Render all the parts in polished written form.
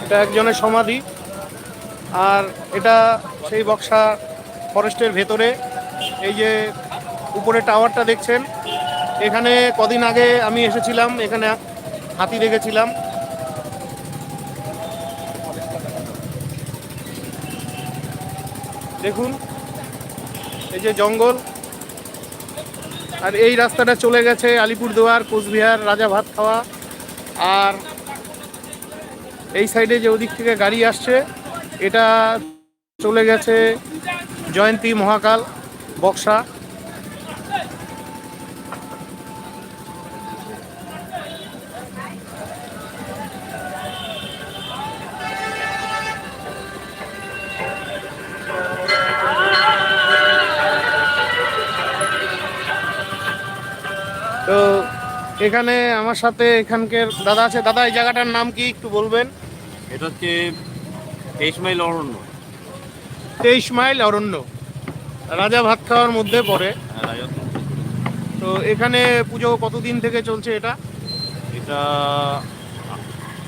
এটা একজনের সমাধি। আর এটা সেই বক্সা ফরেস্টের ভেতরে। এই যে উপরে টাওয়ারটা দেখছেন, এখানে কদিন আগে আমি এসেছিলাম, এখানে হাতি দেখেছিলাম। দেখুন এই যে জঙ্গল, আর এই রাস্তাটা চলে গেছে আলিপুরদুয়ার, কোচবিহার, রাজা ভাত খাওয়া। আর এই সাইডে যে ওদিক থেকে গাড়ি আসছে, এটা চলে গেছে জয়ন্তী, মহাকাল, বক্সা। তো এখানে আমার সাথে এখানকার দাদা আছে। দাদা, এই জায়গাটার নাম কি একটু বলবেন? এটা হচ্ছে 23 মাইল অরণ্য। 23 মাইল অরণ্য রাজা ভাত খাওয়ার মধ্যে পড়ে। তো এখানে পুজো কতদিন থেকে চলছে এটা? এটা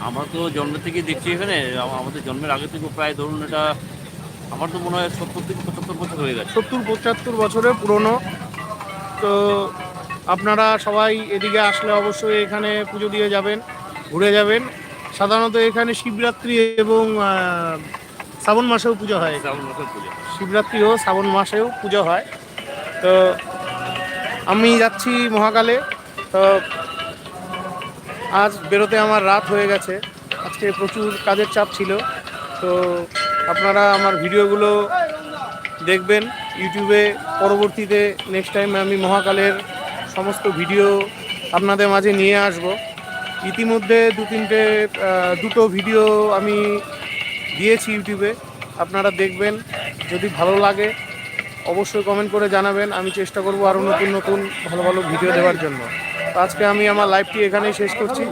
আমরা তো জন্ম থেকে দেখছি এখানে, আমাদের জন্মের আগে থেকে প্রায় ধরুন এটা আমার তো মনে হয় 70 থেকে 75 বছর হয়ে গেছে। 70-75 বছরের পুরনো। তো আপনারা সবাই এদিকে আসলে অবশ্যই এখানে পুজো দিয়ে যাবেন, ঘুরে যাবেন। সাধারণত এখানে শিবরাত্রি এবং শ্রাবণ মাসেও পুজো হয়। শ্রাবণ মাসের পুজো, শিবরাত্রি ও শ্রাবণ মাসেও পুজো হয়। তো আমি যাচ্ছি মহাকালে। তো আজ বেরোতে আমার রাত হয়ে গেছে, আজকে প্রচুর কাজের চাপ ছিল। তো আপনারা আমার ভিডিওগুলো দেখবেন ইউটিউবে। পরবর্তীতে নেক্সট টাইম আমি মহাকালের সমস্ত ভিডিও আপনাদের মাঝে নিয়ে আসব। ইতিমধ্যে দুটো ভিডিও আমি দিয়েছি ইউটিউবে, আপনারা দেখবেন। যদি ভালো লাগে অবশ্যই কমেন্ট করে জানাবেন, আমি চেষ্টা করব আরও নতুন নতুন ভালো ভালো ভিডিও দেওয়ার জন্য। তো আজকে আমি আমার লাইভটি এখানেই শেষ করছি।